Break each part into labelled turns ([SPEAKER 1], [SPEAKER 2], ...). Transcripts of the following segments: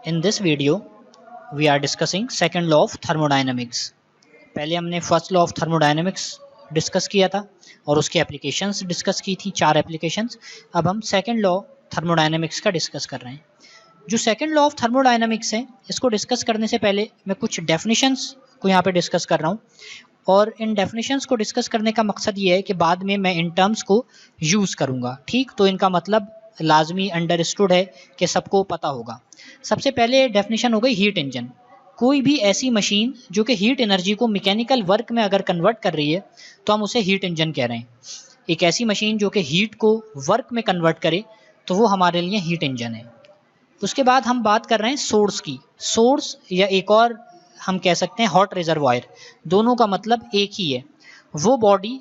[SPEAKER 1] In this video, we are discussing second law of thermodynamics. पहले हमने first law of thermodynamics discuss किया था और उसकी एप्लीकेशंस डिस्कस की थी, 4 एप्लीकेशंस। अब हम सेकंड लॉ थर्मोडायनेमिक्स का डिस्कस कर रहे हैं। जो सेकंड लॉ ऑफ थर्मोडायनेमिक्स है, इसको डिस्कस करने से पहले मैं कुछ डेफिनेशंस को यहाँ पे डिस्कस कर रहा हूँ, और इन डेफिनेशंस को डिस्कस करने का मकसद ये है कि बाद में मैं इन टर्म्स को यूज़ करूँगा। ठीक, तो इनका मतलब लाजमी अंडरस्टूड है कि सबको पता होगा। सबसे पहले डेफिनेशन हो गई हीट इंजन। कोई भी ऐसी मशीन जो कि हीट एनर्जी को मैकेनिकल वर्क में अगर कन्वर्ट कर रही है तो हम उसे हीट इंजन कह रहे हैं। एक ऐसी मशीन जो कि हीट को वर्क में कन्वर्ट करे तो वो हमारे लिए हीट इंजन है। उसके बाद हम बात कर रहे हैं सोर्स की। सोर्स या एक और हम कह सकते हैं हॉट रिजर्वायर, दोनों का मतलब एक ही है। वो बॉडी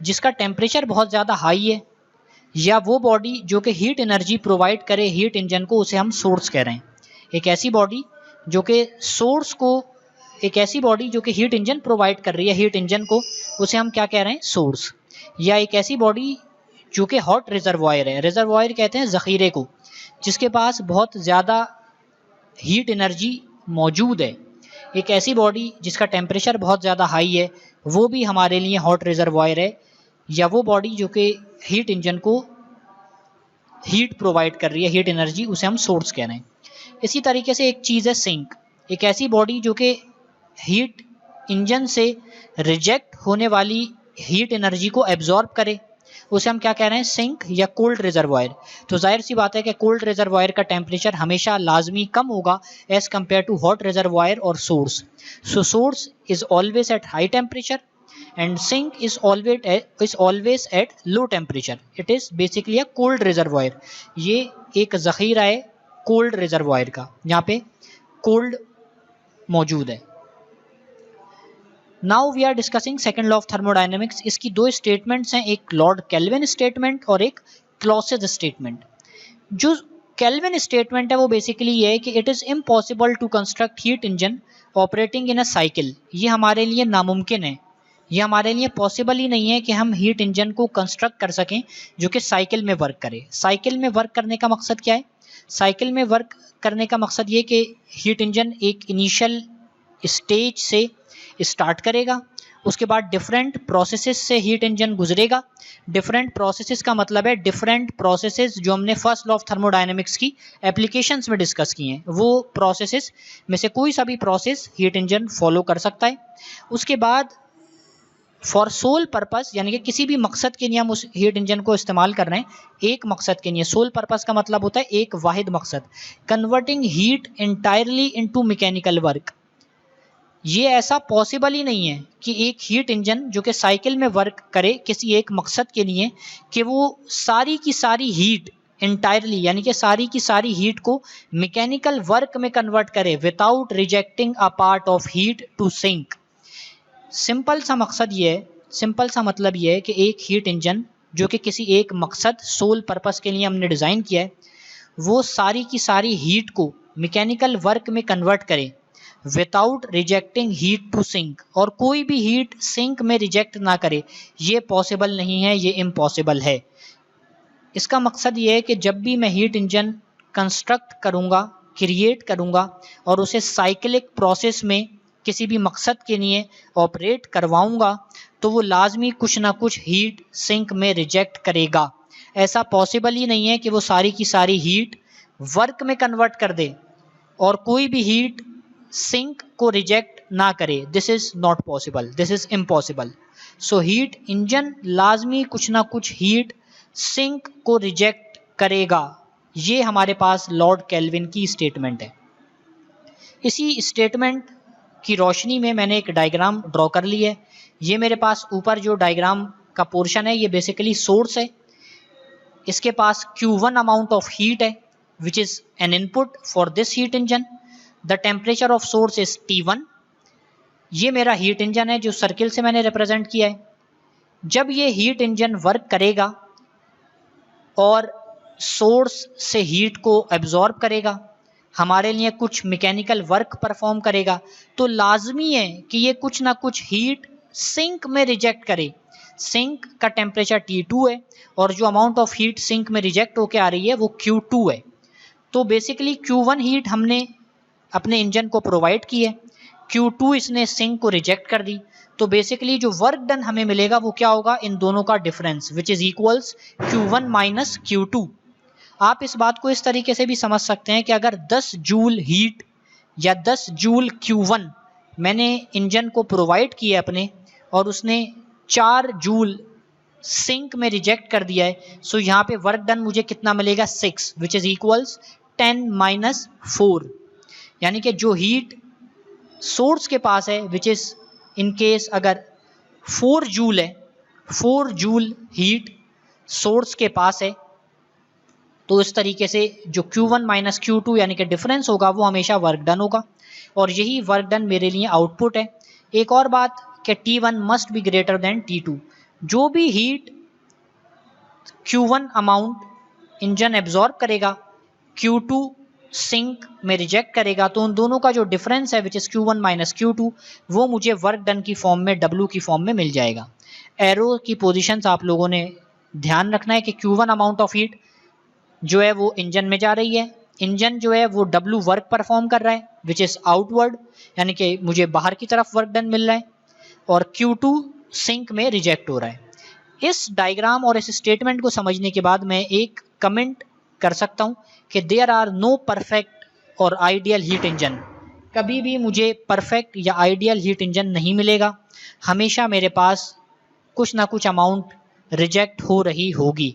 [SPEAKER 1] जिसका टेम्परेचर बहुत ज़्यादा हाई है या वो बॉडी जो कि हीट एनर्जी प्रोवाइड करे हीट इंजन को, उसे हम सोर्स कह रहे हैं। एक ऐसी बॉडी जो कि सोर्स को, एक ऐसी बॉडी जो कि हीट इंजन प्रोवाइड कर रही है हीट इंजन को, उसे हम क्या कह रहे हैं? सोर्स। या एक ऐसी बॉडी जो कि हॉट रिजर्वायर है। रिजर्वायर कहते हैं ज़ख़ीरे को, जिसके पास बहुत ज़्यादा हीट एनर्जी मौजूद है। एक ऐसी बॉडी जिसका टेम्परेचर बहुत ज़्यादा हाई है, वो भी हमारे लिए हॉट रिजर्वायर है। या वो बॉडी जो कि हीट इंजन को हीट प्रोवाइड कर रही है, हीट एनर्जी, उसे हम सोर्स कह रहे हैं। इसी तरीके से एक चीज़ है सिंक। एक ऐसी बॉडी जो कि हीट इंजन से रिजेक्ट होने वाली हीट एनर्जी को एब्जॉर्ब करे, उसे हम क्या कह रहे हैं? सिंक या कोल्ड रिजर्वायर। तो जाहिर सी बात है कि कोल्ड रिजर्वायर का टेम्परेचर हमेशा लाजमी कम होगा as compared to hot reservoir और source. So source is always at high temperature and sink is always at low temperature. It is basically a cold reservoir. ये एक ज़ख़ीरा है कोल्ड रिजर्वायर का, यहाँ पे कोल्ड मौजूद है। Now we are discussing second law of thermodynamics. इसकी दो स्टेटमेंट्स हैं, एक लॉर्ड केल्विन स्टेटमेंट और एक क्लॉसियस स्टेटमेंट। जो केल्विन स्टेटमेंट है वो बेसिकली ये है कि it is impossible to construct heat engine operating in a cycle. ये हमारे लिए नामुमकिन है, ये हमारे लिए पॉसिबल ही नहीं है कि हम हीट इंजन को कंस्ट्रक्ट कर सकें जो कि साइकिल में वर्क करे। साइकिल में वर्क करने का मकसद क्या है? साइकिल में वर्क करने का मकसद ये कि हीट इंजन एक इनिशियल स्टेज से स्टार्ट करेगा, उसके बाद डिफरेंट प्रोसेसेस से हीट इंजन गुजरेगा। डिफरेंट प्रोसेसेस का मतलब है डिफरेंट प्रोसेसेस जो हमने फर्स्ट लॉ ऑफ थर्मोडायनेमिक्स की एप्लीकेशंस में डिस्कस किए हैं, वो प्रोसेसेस में से कोई सा भी प्रोसेस हीट इंजन फॉलो कर सकता है। उसके बाद फॉर सोल पर्पस, यानी कि किसी भी मकसद के लिए हम उस हीट इंजन को इस्तेमाल कर रहे हैं, एक मकसद के लिए। सोल पर्पस का मतलब होता है एक वाहिद मकसद, converting heat entirely into mechanical work. ये ऐसा पॉसिबल ही नहीं है कि एक हीट इंजन जो कि साइकिल में वर्क करे किसी एक मकसद के लिए, कि वो सारी की सारी हीट इंटायरली, यानी कि सारी की सारी हीट को मैकेनिकल वर्क में कन्वर्ट करे without rejecting a part of heat to sink. Simple सा मकसद ये है, सिंपल सा मतलब ये है कि एक हीट इंजन जो कि किसी एक मकसद सोल पर्पस के लिए हमने डिज़ाइन किया है, वो सारी की सारी हीट को मैकेनिकल वर्क में कन्वर्ट करे without rejecting heat to sink, और कोई भी हीट सिंक में रिजेक्ट ना करे। ये पॉसिबल नहीं है, ये इम्पॉसिबल है। इसका मकसद ये है कि जब भी मैं हीट इंजन कंस्ट्रक्ट करूँगा, क्रिएट करूँगा और उसे साइक्लिक प्रोसेस में किसी भी मकसद के लिए ऑपरेट करवाऊँगा, तो वो लाजमी कुछ ना कुछ हीट सिंक में रिजेक्ट करेगा। ऐसा पॉसिबल ही नहीं है कि वो सारी की सारी हीट वर्क में कन्वर्ट कर दे और कोई भी हीट सिंक को रिजेक्ट ना करे। This is not possible, this is impossible. So heat engine लाजमी कुछ ना कुछ हीट सिंक को रिजेक्ट करेगा। ये हमारे पास लॉर्ड केल्विन की स्टेटमेंट है। इसी स्टेटमेंट की रोशनी में मैंने एक डायग्राम ड्रॉ कर ली है। ये मेरे पास ऊपर जो डायग्राम का पोर्शन है, ये बेसिकली सोर्स है। इसके पास Q1 अमाउंट ऑफ हीट है which is an input for this heat engine. The temperature of source is T1। ये मेरा हीट इंजन है जो सर्किल से मैंने रिप्रेजेंट किया है। जब ये हीट इंजन वर्क करेगा और सोर्स से हीट को एब्जॉर्ब करेगा, हमारे लिए कुछ मैकेनिकल वर्क परफॉर्म करेगा, तो लाजमी है कि ये कुछ ना कुछ हीट सिंक में रिजेक्ट करे। सिंक का टेम्परेचर T2 है और जो अमाउंट ऑफ हीट सिंक में रिजेक्ट होके आ रही है वो Q2 है। तो बेसिकली Q1 हीट हमने अपने इंजन को प्रोवाइड की है, Q2 इसने सिंक को रिजेक्ट कर दी, तो बेसिकली जो वर्क डन हमें मिलेगा वो क्या होगा, इन दोनों का difference, which is equals Q1 minus Q2। आप इस बात को इस तरीके से भी समझ सकते हैं कि अगर 10 जूल हीट या 10 जूल Q1 मैंने इंजन को प्रोवाइड किया अपने और उसने 4 जूल सिंक में रिजेक्ट कर दिया है, सो यहाँ पे वर्क डन मुझे कितना मिलेगा, 6, विच इज इक्वल्स 10 माइनस 4। यानी कि जो हीट सोर्स के पास है, विच इज इन केस अगर 4 जूल है, 4 जूल हीट सोर्स के पास है, तो इस तरीके से जो Q1 माइनस Q2 यानी कि डिफरेंस होगा वो हमेशा वर्क डन होगा, और यही वर्क डन मेरे लिए आउटपुट है। एक और बात कि T1 must be greater then T2। जो भी heat Q1 amount engine absorb करेगा, Q2 सिंक में रिजेक्ट करेगा, तो उन दोनों का जो डिफरेंस है which is Q1 minus Q2 वो मुझे वर्क डन की फॉर्म में, W की फॉर्म में मिल जाएगा। एरो की पोजीशंस आप लोगों ने ध्यान रखना है कि Q1 अमाउंट ऑफ हीट जो है वो इंजन में जा रही है, इंजन जो है वो W वर्क परफॉर्म कर रहा है विच इज आउटवर्ड, यानी कि मुझे बाहर की तरफ वर्क डन मिल रहा है, और Q2 सिंक में रिजेक्ट हो रहा है। इस डायग्राम और इस स्टेटमेंट को समझने के बाद मैं एक कमेंट कर सकता हूं कि देयर आर नो परफेक्ट और आइडियल हीट इंजन। कभी भी मुझे परफेक्ट या आइडियल हीट इंजन नहीं मिलेगा, हमेशा मेरे पास कुछ ना कुछ अमाउंट रिजेक्ट हो रही होगी।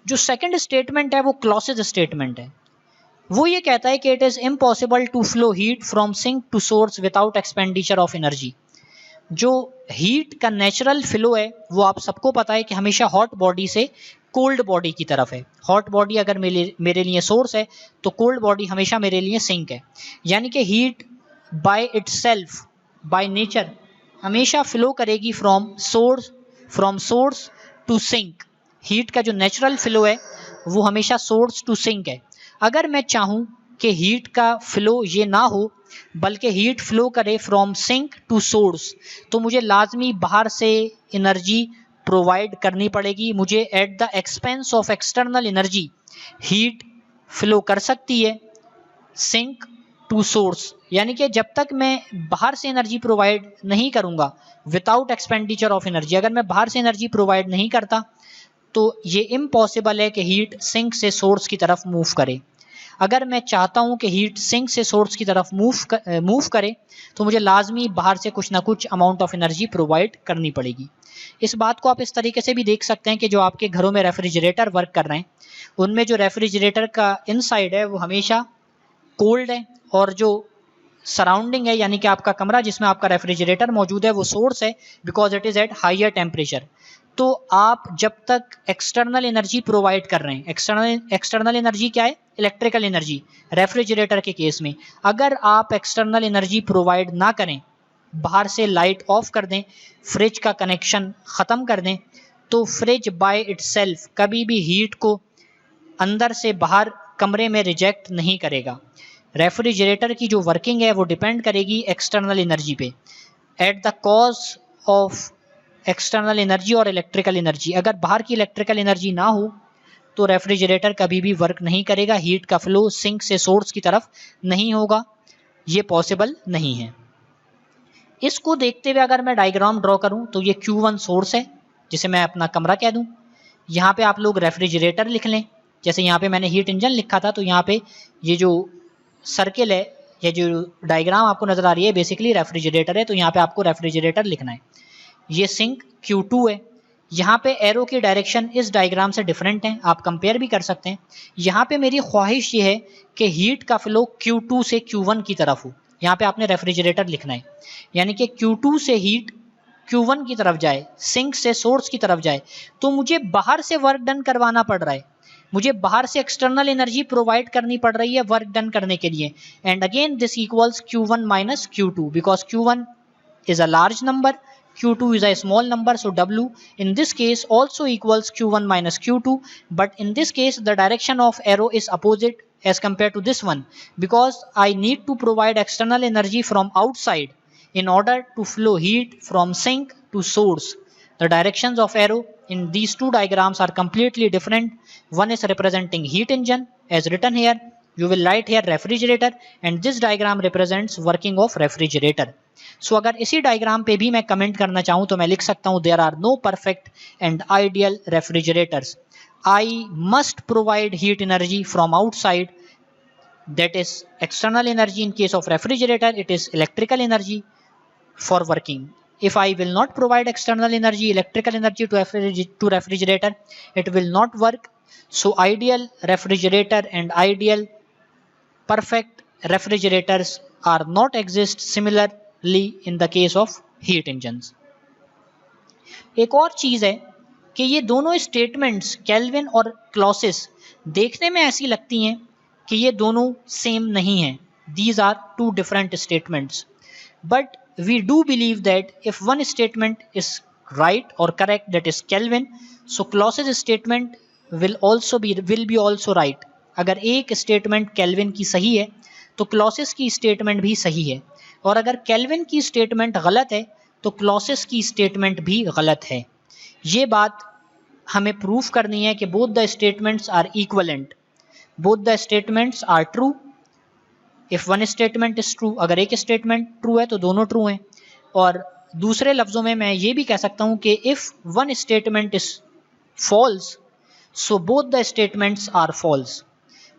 [SPEAKER 1] जो सेकंड स्टेटमेंट है वो क्लॉसेज स्टेटमेंट है। वो ये कहता है कि it is impossible to flow heat from sink to source without expenditure of energy. जो हीट का नेचुरल फ्लो है वो आप सबको पता है कि हमेशा हॉट बॉडी से कोल्ड बॉडी की तरफ है। हॉट बॉडी अगर मेरे लिए सोर्स है तो कोल्ड बॉडी हमेशा मेरे लिए सिंक है। यानी कि heat by itself, by nature हमेशा फ्लो करेगी from source to sink. Heat का जो नेचुरल फ्लो है वो हमेशा सोर्स टू सिंक है। अगर मैं चाहूँ कि हीट का फ्लो ये ना हो बल्कि हीट फ्लो करे फ्रॉम सिंक टू सोर्स, तो मुझे लाजमी बाहर से एनर्जी प्रोवाइड करनी पड़ेगी। मुझे at the expense of external energy heat flow कर सकती है सिंक टू सोर्स। यानी कि जब तक मैं बाहर से एनर्जी प्रोवाइड नहीं करूँगा विदाउट एक्सपेंडिचर ऑफ एनर्जी, अगर मैं बाहर से एनर्जी प्रोवाइड नहीं करता तो ये इम्पॉसिबल है कि हीट सिंक से सोर्स की तरफ मूव करे। अगर मैं चाहता हूं कि हीट सिंक से सोर्स की तरफ मूव करे तो मुझे लाजमी बाहर से कुछ ना कुछ अमाउंट ऑफ एनर्जी प्रोवाइड करनी पड़ेगी। इस बात को आप इस तरीके से भी देख सकते हैं कि जो आपके घरों में रेफ्रिजरेटर वर्क कर रहे हैं उनमें जो रेफ्रिजरेटर का इनसाइड है वो हमेशा कोल्ड है, और जो सराउंडिंग है यानी कि आपका कमरा जिसमें आपका रेफ्रिजरेटर मौजूद है वो सोर्स है, because it is at higher temperature. तो आप जब तक एक्सटर्नल एनर्जी प्रोवाइड कर रहे हैं, एक्सटर्नल एनर्जी क्या है, इलेक्ट्रिकल एनर्जी रेफ्रिजरेटर के केस में, अगर आप एक्सटर्नल एनर्जी प्रोवाइड ना करें, बाहर से लाइट ऑफ कर दें, फ्रिज का कनेक्शन ख़त्म कर दें, तो फ्रिज बाय इटसेल्फ कभी भी हीट को अंदर से बाहर कमरे में रिजेक्ट नहीं करेगा। रेफ्रिजरेटर की जो वर्किंग है वो डिपेंड करेगी एक्सटर्नल एनर्जी पे। At the cause of external energy और इलेक्ट्रिकल एनर्जी, अगर बाहर की इलेक्ट्रिकल एनर्जी ना हो तो रेफ्रिजरेटर कभी भी वर्क नहीं करेगा, हीट का फ्लो सिंक से सोर्स की तरफ नहीं होगा, ये पॉसिबल नहीं है। इसको देखते हुए अगर मैं डायग्राम ड्रॉ करूं तो ये Q1 सोर्स है जिसे मैं अपना कमरा कह दूं, यहाँ पे आप लोग रेफ्रिजरेटर लिख लें। जैसे यहाँ पे मैंने हीट इंजन लिखा था तो यहाँ पे ये जो सर्किल है, ये जो डायग्राम आपको नज़र आ रही है बेसिकली रेफ्रिजरेटर है, तो यहाँ पे आपको रेफ्रिजरेटर लिखना है। ये सिंक Q2 है, यहाँ पे एरो की डायरेक्शन इस डायग्राम से डिफरेंट है, आप कंपेयर भी कर सकते हैं। यहाँ पे मेरी ख्वाहिश ये है कि हीट का फ्लो Q2 से Q1 की तरफ हो, यहाँ पे आपने रेफ्रिजरेटर लिखना है, यानी कि Q2 से हीट Q1 की तरफ जाए, सिंक से सोर्स की तरफ जाए, तो मुझे बाहर से वर्क डन करवाना पड़ रहा है, मुझे बाहर से एक्सटर्नल एनर्जी प्रोवाइड करनी पड़ रही है वर्क डन करने के लिए। And again this equals Q1 minus Q2 because Q1 is a large number, Q2 is a small number, so W in this case also equals Q1 minus Q2, but in this case the direction of arrow is opposite as compared to this one, because I need to provide external energy from outside in order to flow heat from sink to source. The directions of arrow in these two diagrams are completely different. One is representing heat engine as written here, you will write here refrigerator and this diagram represents working of refrigerator. So अगर इसी diagram पे भी मैं comment करना चाहूँ तो मैं लिख सकता हूँ there are no perfect and ideal refrigerators. I must provide heat energy from outside, that is external energy. In case of refrigerator, it is electrical energy for working. If I will not provide external energy, electrical energy to refrigerator, it will not work. So ideal refrigerator and ideal perfect refrigerators are not exist similarly in the case of heat engines. एक और चीज है कि ये दोनों statements kelvin और क्लॉसिस देखने में ऐसी लगती हैं कि ये दोनों सेम नहीं हैं. These are two different statements. But we do believe that if one statement is right or correct, that is Kelvin, so Clause's statement will be also right. अगर एक स्टेटमेंट केल्विन की सही है तो क्लॉसेस की statement भी सही है, और अगर केल्विन की स्टेटमेंट गलत है तो क्लॉसेस की स्टेटमेंट भी गलत है. ये बात हमें प्रूफ करनी है कि both the statements are equivalent, both the statements are true. If one statement is true, अगर एक स्टेटमेंट ट्रू है तो दोनों ट्रू हैं. और दूसरे लफ्जों में मैं ये भी कह सकता हूं कि if one statement is false so both the statements are false.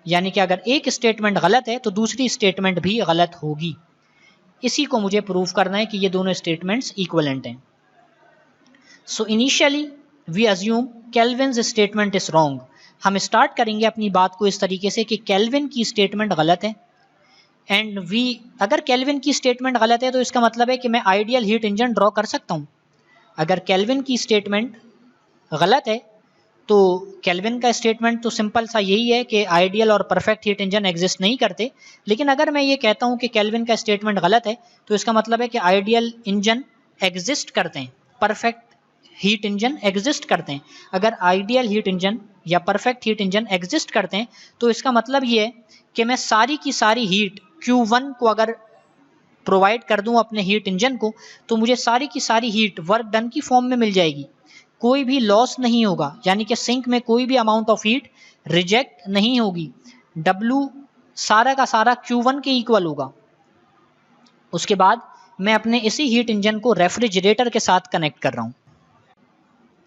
[SPEAKER 1] यानी कि अगर एक स्टेटमेंट गलत है तो दूसरी स्टेटमेंट भी गलत होगी. इसी को मुझे प्रूफ करना है कि ये दोनों स्टेटमेंट्स इक्वलेंट हैं. So initially we assume Kelvin's statement is wrong. हम स्टार्ट करेंगे अपनी बात को इस तरीके से कि केल्विन की स्टेटमेंट गलत है, एंड अगर केल्विन की स्टेटमेंट गलत है तो इसका मतलब है कि मैं आइडियल हीट इंजन ड्रॉ कर सकता हूँ. अगर केल्विन की स्टेटमेंट गलत है तो केल्विन का स्टेटमेंट तो सिंपल सा यही है कि आइडियल और परफेक्ट हीट इंजन एग्जिस्ट नहीं करते. लेकिन अगर मैं ये कहता हूँ कि केल्विन का स्टेटमेंट गलत है तो इसका मतलब है कि आइडियल इंजन एग्जिस्ट करते हैं, परफेक्ट हीट इंजन एग्जिस्ट करते हैं. अगर आइडियल हीट इंजन या परफेक्ट हीट इंजन एग्जिस्ट करते हैं तो इसका मतलब ये है कि मैं सारी की सारी हीट Q1 को अगर प्रोवाइड कर दूं अपने हीट इंजन को तो मुझे सारी की सारी हीट वर्क डन की फॉर्म में मिल जाएगी, कोई भी लॉस नहीं होगा. यानी कि सिंक में कोई भी अमाउंट ऑफ हीट रिजेक्ट नहीं होगी. W सारा का सारा Q1 के इक्वल होगा. उसके बाद मैं अपने इसी हीट इंजन को रेफ्रिजरेटर के साथ कनेक्ट कर रहा हूँ.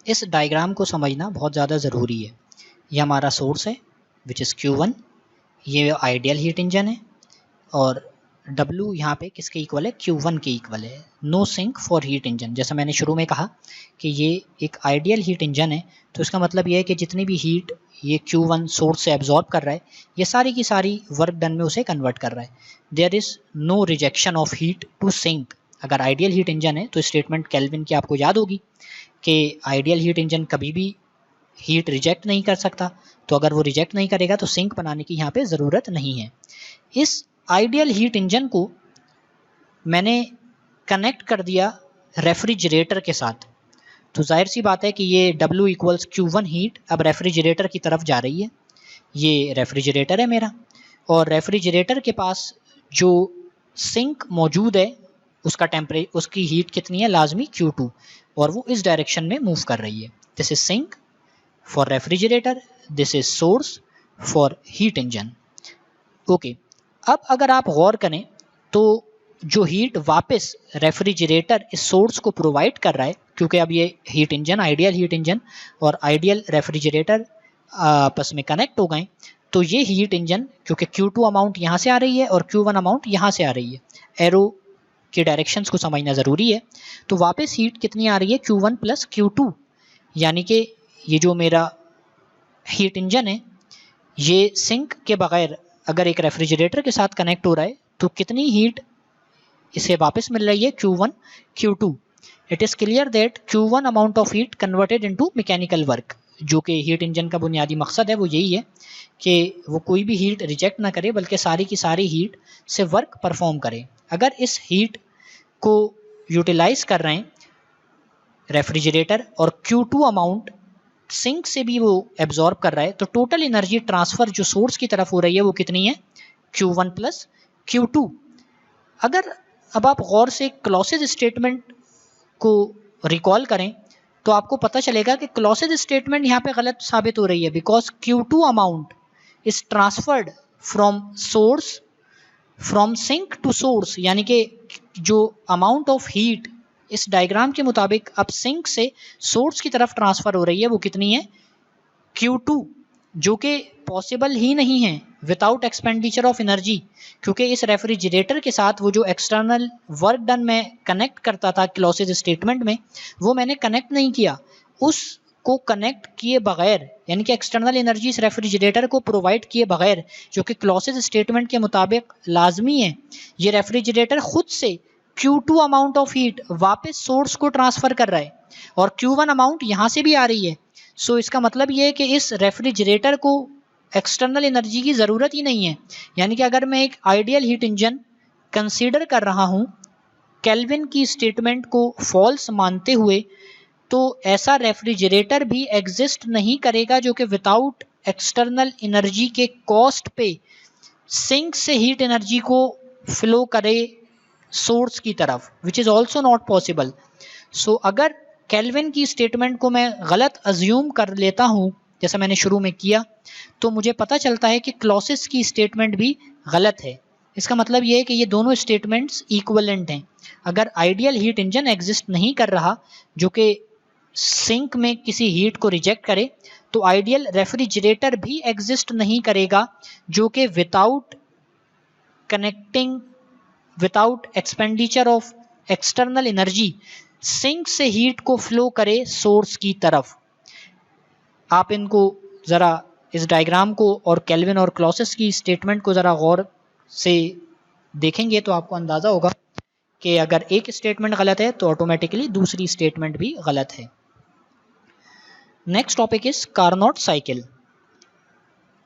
[SPEAKER 1] इस डायग्राम को समझना बहुत ज़्यादा ज़रूरी है. ये हमारा सोर्स है विच इज़ Q1, ये आइडियल हीट इंजन है, और W यहाँ पे किसके इक्वल है, Q1 के इक्वल है. No sink for heat engine. जैसा मैंने शुरू में कहा कि ये एक आइडियल हीट इंजन है तो इसका मतलब ये है कि जितनी भी हीट ये Q1 सोर्स से एब्जॉर्ब कर रहा है ये सारी की सारी वर्क डन में उसे कन्वर्ट कर रहा है. There is no rejection of heat to sink. अगर आइडियल हीट इंजन है तो स्टेटमेंट केल्विन की आपको याद होगी कि आइडियल हीट इंजन कभी भी हीट रिजेक्ट नहीं कर सकता. तो अगर वो रिजेक्ट नहीं करेगा तो सिंक बनाने की यहाँ पे ज़रूरत नहीं है. इस आइडियल हीट इंजन को मैंने कनेक्ट कर दिया रेफ्रिजरेटर के साथ, तो जाहिर सी बात है कि ये W इक्वल्स Q1 हीट अब रेफ्रिजरेटर की तरफ जा रही है. ये रेफ्रिजरेटर है मेरा, और रेफ्रिजरेटर के पास जो सिंक मौजूद है उसकी हीट कितनी है, लाजमी Q2, और वो इस डायरेक्शन में मूव कर रही है. This is sink for refrigerator, this is source for heat engine. Okay, अब अगर आप गौर करें तो जो हीट वापस रेफ्रिजरेटर इस सोर्स को प्रोवाइड कर रहा है, क्योंकि अब ये heat engine, ideal heat engine और आइडियल रेफ्रिजरेटर आपस में कनेक्ट हो गए, तो ये हीट इंजन क्योंकि Q2 अमाउंट यहाँ से आ रही है और Q1 अमाउंट यहाँ से आ रही है, एरो के डायरेक्शंस को समझना ज़रूरी है. तो वापस हीट कितनी आ रही है, Q1 प्लस Q2. यानी कि ये जो मेरा हीट इंजन है ये सिंक के बगैर अगर एक रेफ्रिजरेटर के साथ कनेक्ट हो रहा है तो कितनी हीट इसे वापस मिल रही है, Q1 Q2. It is clear that Q1 amount of heat converted into mechanical work. जो कि हीट इंजन का बुनियादी मकसद है वो यही है कि वो कोई भी हीट रिजेक्ट ना करे बल्कि सारी की सारी हीट से वर्क परफॉर्म करे. अगर इस हीट को यूटिलाइज कर रहे हैं रेफ्रिजरेटर और Q2 अमाउंट सिंक से भी वो एब्जॉर्ब कर रहा है, तो टोटल एनर्जी ट्रांसफ़र जो सोर्स की तरफ हो रही है वो कितनी है, Q1 प्लस Q2. अगर अब आप गौर से क्लॉसेज स्टेटमेंट को रिकॉल करें तो आपको पता चलेगा कि क्लॉसेज स्टेटमेंट यहाँ पे गलत साबित हो रही है, because Q2 amount is transferred from source from sink to source, यानी कि जो अमाउंट ऑफ हीट इस डायग्राम के मुताबिक अब सिंक से सोर्स की तरफ ट्रांसफर हो रही है वो कितनी है, Q2, जो कि पॉसिबल ही नहीं है विदाउट एक्सपेंडिचर ऑफ एनर्जी, क्योंकि इस रेफ्रिजरेटर के साथ वो जो एक्सटर्नल वर्क डन मैं कनेक्ट करता था क्लॉसेज स्टेटमेंट में, वो मैंने कनेक्ट नहीं किया। उसको कनेक्ट किए बगैर, यानी कि एक्सटर्नल एनर्जी इस रेफ्रिजरेटर को प्रोवाइड किए बगैर, जो कि क्लॉसेज स्टेटमेंट के मुताबिक लाजमी है, ये रेफ्रिजरेटर खुद से Q2 अमाउंट ऑफ हीट वापस सोर्स को ट्रांसफ़र कर रहा है और Q1 अमाउंट यहाँ से भी आ रही है। सो इसका मतलब ये है कि इस रेफ्रिजरेटर को एक्सटर्नल एनर्जी की ज़रूरत ही नहीं है। यानी कि अगर मैं एक आइडियल हीट इंजन कंसीडर कर रहा हूँ केल्विन की स्टेटमेंट को फॉल्स मानते हुए, तो ऐसा रेफ्रिजरेटर भी एग्जिस्ट नहीं करेगा जो कि विदाउट एक्सटर्नल एनर्जी के कॉस्ट पे सिंक से हीट एनर्जी को फ्लो करे सोर्स की तरफ, which is also not possible. So अगर केल्विन की स्टेटमेंट को मैं गलत अज्यूम कर लेता हूँ जैसा मैंने शुरू में किया, तो मुझे पता चलता है कि क्लॉसेस की स्टेटमेंट भी गलत है। इसका मतलब ये है कि ये दोनों स्टेटमेंट्स इक्वलेंट हैं। अगर आइडियल हीट इंजन एग्जिस्ट नहीं कर रहा जो कि सिंक में किसी हीट को रिजेक्ट करे, तो आइडियल रेफ्रिजरेटर भी एग्जिस्ट नहीं करेगा जो कि without expenditure of external energy sink से हीट को फ्लो करे सोर्स की तरफ। आप इनको ज़रा इस डायग्राम को और केल्विन और क्लॉसेस की स्टेटमेंट को ज़रा गौर से देखेंगे तो आपको अंदाज़ा होगा कि अगर एक स्टेटमेंट गलत है तो ऑटोमेटिकली दूसरी स्टेटमेंट भी गलत है। Next topic is Carnot cycle.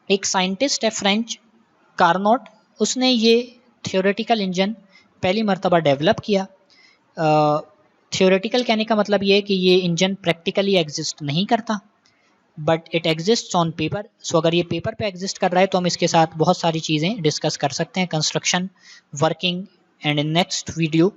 [SPEAKER 1] एक साइंटिस्ट है फ्रेंच कार्नोट, उसने ये थियोरेटिकल इंजन पहली मर्तबा डेवलप किया। थियोरेटिकल कहने का मतलब ये है कि ये इंजन प्रैक्टिकली एग्जिस्ट नहीं करता, but it exist on paper. So अगर ये पेपर पे एग्जिस्ट कर रहा है तो हम इसके साथ बहुत सारी चीज़ें डिस्कस कर सकते हैं, construction, working, and in next video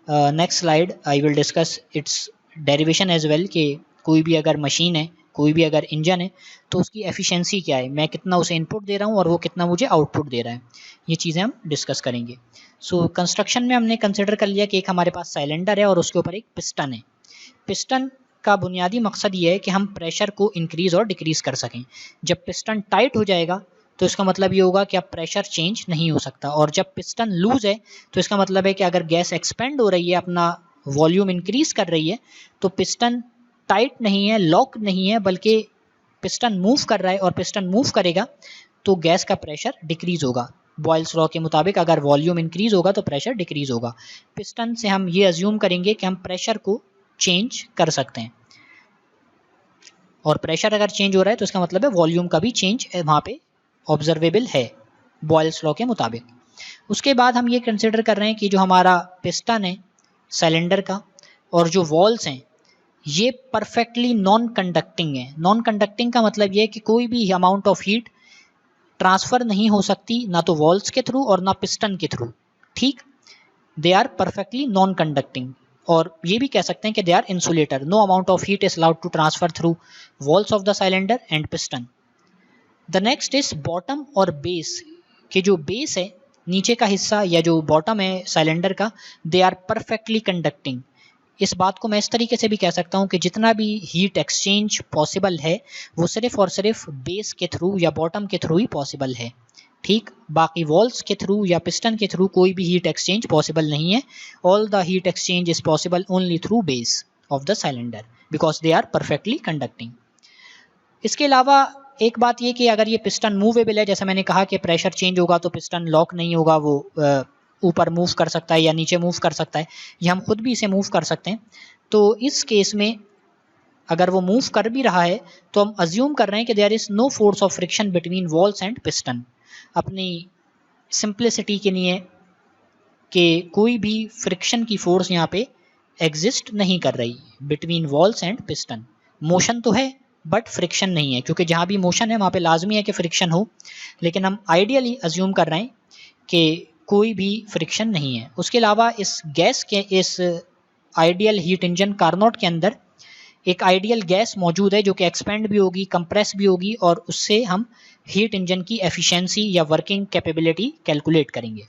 [SPEAKER 1] next slide I will discuss its derivation as well, कि कोई भी अगर मशीन है, कोई भी अगर इंजन है तो उसकी एफिशिएंसी क्या है, मैं कितना उसे इनपुट दे रहा हूँ और वो कितना मुझे आउटपुट दे रहा है, ये चीज़ें हम डिस्कस करेंगे। सो कंस्ट्रक्शन में हमने कंसिडर कर लिया कि एक हमारे पास साइलेंडर है और उसके ऊपर एक पिस्टन है। पिस्टन का बुनियादी मकसद ये है कि हम प्रेशर को इंक्रीज़ और डिक्रीज़ कर सकें। जब पिस्टन टाइट हो जाएगा तो इसका मतलब ये होगा कि अब प्रेशर चेंज नहीं हो सकता, और जब पिस्टन लूज़ है तो इसका मतलब है कि अगर गैस एक्सपेंड हो रही है, अपना वॉल्यूम इंक्रीज़ कर रही है, तो पिस्टन टाइट नहीं है, लॉक नहीं है, बल्कि पिस्टन मूव कर रहा है, और पिस्टन मूव करेगा तो गैस का प्रेशर डिक्रीज़ होगा। बॉयल्स लॉ के मुताबिक अगर वॉल्यूम इंक्रीज़ होगा तो प्रेशर डिक्रीज़ होगा। पिस्टन से हम ये अज्यूम करेंगे कि हम प्रेशर को चेंज कर सकते हैं, और प्रेशर अगर चेंज हो रहा है तो इसका मतलब है वॉल्यूम का भी चेंज वहाँ पे ऑब्जर्वेबल है बॉयल्स लॉ के मुताबिक। उसके बाद हम ये कंसिडर कर रहे हैं कि जो हमारा पिस्टन है सिलेंडर का और जो वॉल्स हैं ये परफेक्टली नॉन कंडक्टिंग है। नॉन कंडक्टिंग का मतलब ये है कि कोई भी अमाउंट ऑफ हीट ट्रांसफ़र नहीं हो सकती, ना तो वॉल्स के थ्रू और ना पिस्टन के थ्रू। ठीक, they are perfectly non conducting, और ये भी कह सकते हैं कि they are insulator. No amount of heat is allowed to transfer through walls of the cylinder and piston. The next is bottom और बेस, कि जो बेस है नीचे का हिस्सा या जो बॉटम है सिलेंडर का, दे आर परफेक्टली कंडक्टिंग। इस बात को मैं इस तरीके से भी कह सकता हूँ कि जितना भी हीट एक्सचेंज पॉसिबल है वो सिर्फ और सिर्फ बेस के थ्रू या बॉटम के थ्रू ही पॉसिबल है। ठीक, बाकी वॉल्स के थ्रू या पिस्टन के थ्रू कोई भी हीट एक्सचेंज पॉसिबल नहीं है। All the heat exchange is possible only through base of the cylinder because they are perfectly conducting. इसके अलावा एक बात ये कि अगर ये पिस्टन मूवेबल है, जैसा मैंने कहा कि प्रेशर चेंज होगा तो पिस्टन लॉक नहीं होगा, वो ऊपर मूव कर सकता है या नीचे मूव कर सकता है, या हम खुद भी इसे मूव कर सकते हैं। तो इस केस में अगर वो मूव कर भी रहा है तो हम अज्यूम कर रहे हैं कि there is no force of friction between walls and piston. अपनी सिंप्लिसिटी के लिए कि कोई भी फ्रिक्शन की फोर्स यहाँ पे एग्जिस्ट नहीं कर रही between walls and piston. Motion तो है बट फ्रिक्शन नहीं है, क्योंकि जहाँ भी मोशन है वहाँ पे लाजमी है कि फ्रिक्शन हो, लेकिन हम आइडियली अज्यूम कर रहे हैं कि कोई भी फ्रिक्शन नहीं है। उसके अलावा इस गैस के इस आइडियल हीट इंजन कार्नोट के अंदर एक आइडियल गैस मौजूद है जो कि एक्सपेंड भी होगी, कंप्रेस भी होगी, और उससे हम हीट इंजन की एफिशिएंसी या वर्किंग कैपेबिलिटी कैलकुलेट करेंगे।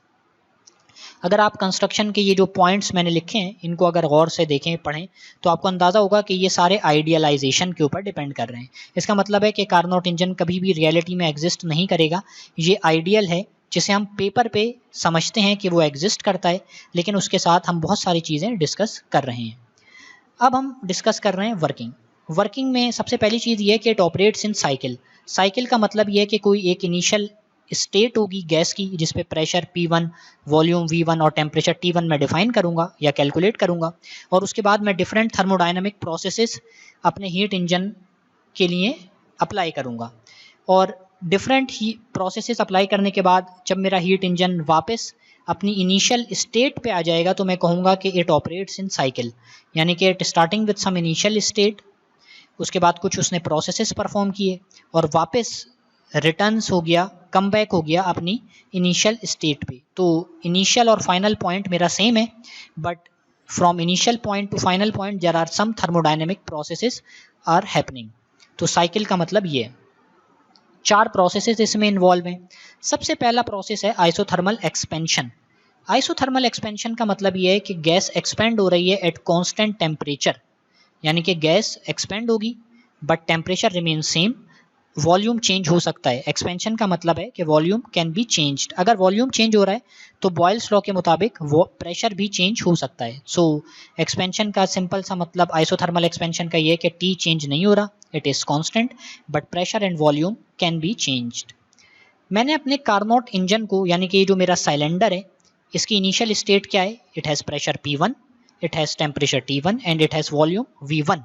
[SPEAKER 1] अगर आप कंस्ट्रक्शन के ये जो पॉइंट्स मैंने लिखे हैं इनको अगर गौर से देखें, पढ़ें, तो आपको अंदाज़ा होगा कि ये सारे आइडियलाइजेशन के ऊपर डिपेंड कर रहे हैं। इसका मतलब है कि कार्नोट इंजन कभी भी रियलिटी में एग्जिस्ट नहीं करेगा। ये आइडियल है जिसे हम पेपर पे समझते हैं कि वो एग्जिस्ट करता है, लेकिन उसके साथ हम बहुत सारी चीज़ें डिस्कस कर रहे हैं। अब हम डिस्कस कर रहे हैं वर्किंग में सबसे पहली चीज़ ये है कि it operates in cycle. Cycle का मतलब ये है कि कोई एक इनिशियल स्टेट होगी गैस की जिस पे प्रेशर P1, वॉल्यूम V1 और टेम्परेचर T1 मैं डिफाइन करूंगा या कैलकुलेट करूंगा, और उसके बाद मैं डिफरेंट थर्मोडायनामिक प्रोसेसेस अपने हीट इंजन के लिए अप्लाई करूंगा, और डिफरेंट ही प्रोसेसेस अप्लाई करने के बाद जब मेरा हीट इंजन वापस अपनी इनिशियल स्टेट पे आ जाएगा तो मैं कहूँगा कि इट ऑपरेट्स इन साइकिल, यानी कि it starting with some initial state, उसके बाद कुछ उसने प्रोसेसेस परफॉर्म किए और वापस रिटर्न्स हो गया, कम बैक हो गया अपनी इनिशियल स्टेट पे। तो इनिशियल और फाइनल पॉइंट मेरा सेम है, but from initial point to final point there are some thermodynamic processes are happening. तो साइकिल का मतलब ये है। 4 प्रोसेसेस इसमें इन्वॉल्व हैं। सबसे पहला प्रोसेस है आइसोथर्मल एक्सपेंशन। आइसोथर्मल एक्सपेंशन का मतलब ये है कि गैस एक्सपेंड हो रही है एट कांस्टेंट टेम्परेचर, यानी कि गैस एक्सपेंड होगी but temperature remain same, volume change हो सकता है। एक्सपेंशन का मतलब है कि वॉल्यूम कैन बी चेंज्ड। अगर वॉल्यूम चेंज हो रहा है तो बॉयल्स लॉ के मुताबिक वो प्रेशर भी चेंज हो सकता है। सो एक्सपेंशन का सिंपल सा मतलब आइसोथर्मल एक्सपेंशन का ये है कि टी चेंज नहीं हो रहा, it is constant, but pressure and volume can be changed. मैंने अपने कार्नोट इंजन को, यानी कि ये जो मेरा सिलेंडर है, इसकी इनिशियल स्टेट क्या है? It has pressure P1, it has temperature T1 and it has volume V1।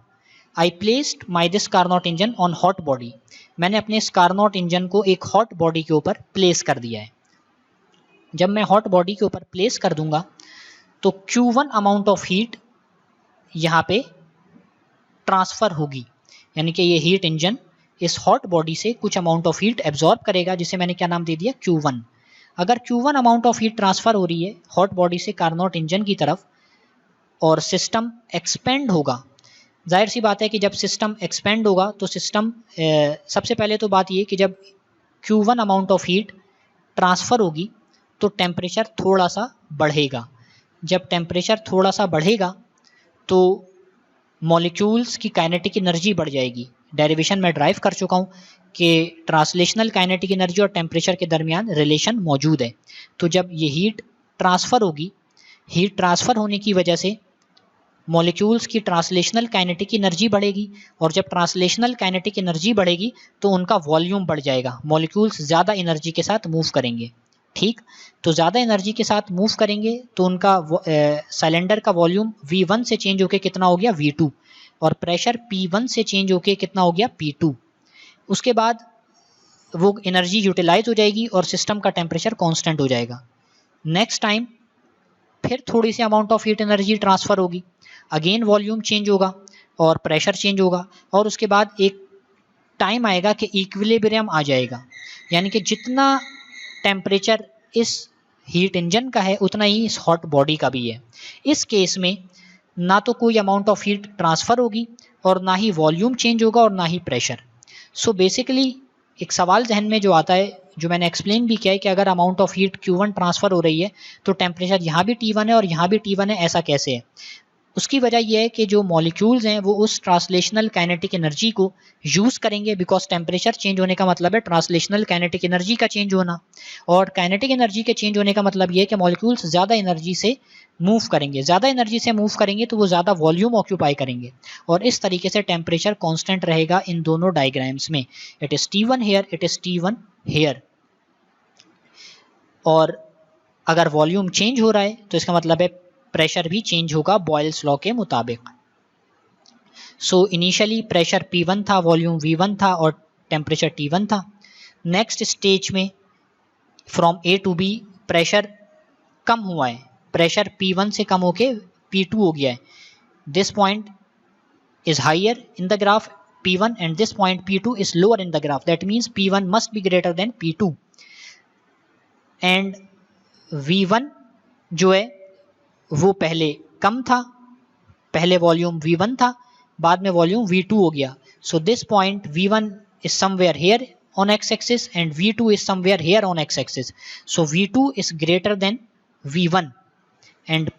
[SPEAKER 1] I placed my this Carnot engine on hot body. मैंने अपने इस कार्नोट इंजन को एक हॉट बॉडी के ऊपर प्लेस कर दिया है। जब मैं हॉट बॉडी के ऊपर प्लेस कर दूंगा तो Q1 अमाउंट ऑफ हीट यहाँ पे ट्रांसफ़र होगी, यानी कि ये हीट इंजन इस हॉट बॉडी से कुछ अमाउंट ऑफ हीट एब्जॉर्ब करेगा, जिसे मैंने क्या नाम दे दिया? Q1। अगर Q1 amount of heat transfer हो रही है हॉट बॉडी से कार्नोट इंजन की तरफ और सिस्टम एक्सपेंड होगा, जाहिर सी बात है कि जब सिस्टम एक्सपेंड होगा तो सिस्टम सबसे पहले तो बात ये कि जब Q1 amount of heat transfer होगी तो टेम्परेचर थोड़ा सा बढ़ेगा। जब टेम्परेचर थोड़ा सा बढ़ेगा तो मॉलिक्यूल्स की काइनेटिक एनर्जी बढ़ जाएगी। डेरिवेशन में ड्राइव कर चुका हूँ कि ट्रांसलेशनल काइनेटिक एनर्जी और टेम्परेचर के दरमियान रिलेशन मौजूद है। तो जब ये हीट ट्रांसफ़र होगी, हीट ट्रांसफ़र होने की वजह से मॉलिक्यूल्स की ट्रांसलेशनल काइनेटिक एनर्जी बढ़ेगी, और जब ट्रांसलेशनल काइनेटिक एनर्जी बढ़ेगी तो उनका वॉल्यूम बढ़ जाएगा, मॉलिक्यूल्स ज़्यादा एनर्जी के साथ मूव करेंगे। ठीक, तो ज़्यादा एनर्जी के साथ मूव करेंगे तो उनका सिलेंडर का वॉल्यूम V1 से चेंज होकर कितना हो गया? V2, और प्रेशर P1 से चेंज होकर कितना हो गया? P2। उसके बाद वो एनर्जी यूटिलाइज हो जाएगी और सिस्टम का टेम्परेचर कांस्टेंट हो जाएगा। नेक्स्ट टाइम फिर थोड़ी सी amount of heat energy transfer होगी, अगेन वॉल्यूम चेंज होगा और प्रेशर चेंज होगा, और उसके बाद एक टाइम आएगा कि इक्विलिब्रियम आ जाएगा, यानी कि जितना टेम्परेचर इस हीट इंजन का है उतना ही इस हॉट बॉडी का भी है। इस केस में ना तो कोई अमाउंट ऑफ हीट ट्रांसफ़र होगी और ना ही वॉल्यूम चेंज होगा और ना ही प्रेशर। सो बेसिकली एक सवाल जहन में जो आता है, जो मैंने एक्सप्लेन भी किया है कि अगर amount of heat Q1 transfer हो रही है तो टेम्परेचर यहाँ भी T1 है और यहाँ भी T1 है, ऐसा कैसे है? उसकी वजह यह है कि जो मॉलिक्यूल्स हैं वो उस ट्रांसलेशनल काइनेटिक एनर्जी को यूज़ करेंगे, बिकॉज टेम्परेचर चेंज होने का मतलब है ट्रांसलेशनल काइनेटिक एनर्जी का चेंज होना, और काइनेटिक एनर्जी के चेंज होने का मतलब ये है कि मॉलिक्यूल्स ज़्यादा एनर्जी से मूव करेंगे। ज़्यादा एनर्जी से मूव करेंगे तो वो ज़्यादा वॉल्यूम ऑक्यूपाई करेंगे, और इस तरीके से टेम्परेचर कांस्टेंट रहेगा इन दोनों डायग्राम्स में। It is T1 here, it is T1 here. और अगर वॉल्यूम चेंज हो रहा है तो इसका मतलब है प्रेशर भी चेंज होगा बॉयल्स लॉ के मुताबिक। सो इनिशियली प्रेशर P1 था, वॉल्यूम V1 था और टेम्परेचर T1 था। नेक्स्ट स्टेज में from A to B pressure कम हुआ है, प्रेशर P1 से कम होके P2 हो गया है। This point is higher in the graph P1 and this point P2 is lower in the graph, that means P1 must be greater than P2, and V1 जो है वो पहले कम था, पहले वॉल्यूम V1 था, बाद में वॉल्यूम V2 हो गया. So this point V1 is somewhere here on x-axis and V2 is somewhere here on x-axis. So V2 is greater than V1 and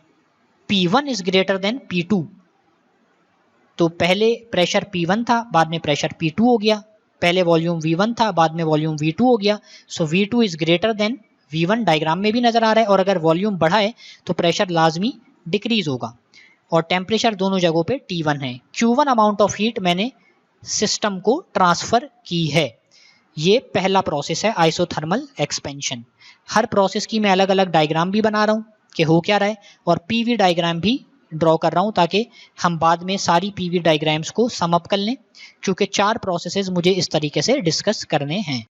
[SPEAKER 1] P1 is greater than P2. तो पहले pressure P1 था, बाद में pressure P2 हो गया. पहले volume V1 था, बाद में वॉल्यूम V2 हो गया. सो V2 is greater than V1 diagram में भी नजर आ रहा है. और अगर वॉल्यूम बढ़ा है तो प्रेशर लाजमी डिक्रीज होगा. और टेम्परेचर दोनों जगहों पे T1 है. Q1 अमाउंट ऑफ हीट मैंने सिस्टम को ट्रांसफर की है. ये पहला प्रोसेस है आइसोथर्मल एक्सपेंशन. हर प्रोसेस की मैं अलग अलग डायग्राम भी बना रहा हूँ कि हो क्या रहा है, और PV डायग्राम भी ड्रॉ कर रहा हूँ ताकि हम बाद में सारी PV डायग्राम्स को सम अप कर लें, क्योंकि 4 प्रोसेसेस मुझे इस तरीके से डिस्कस करने हैं.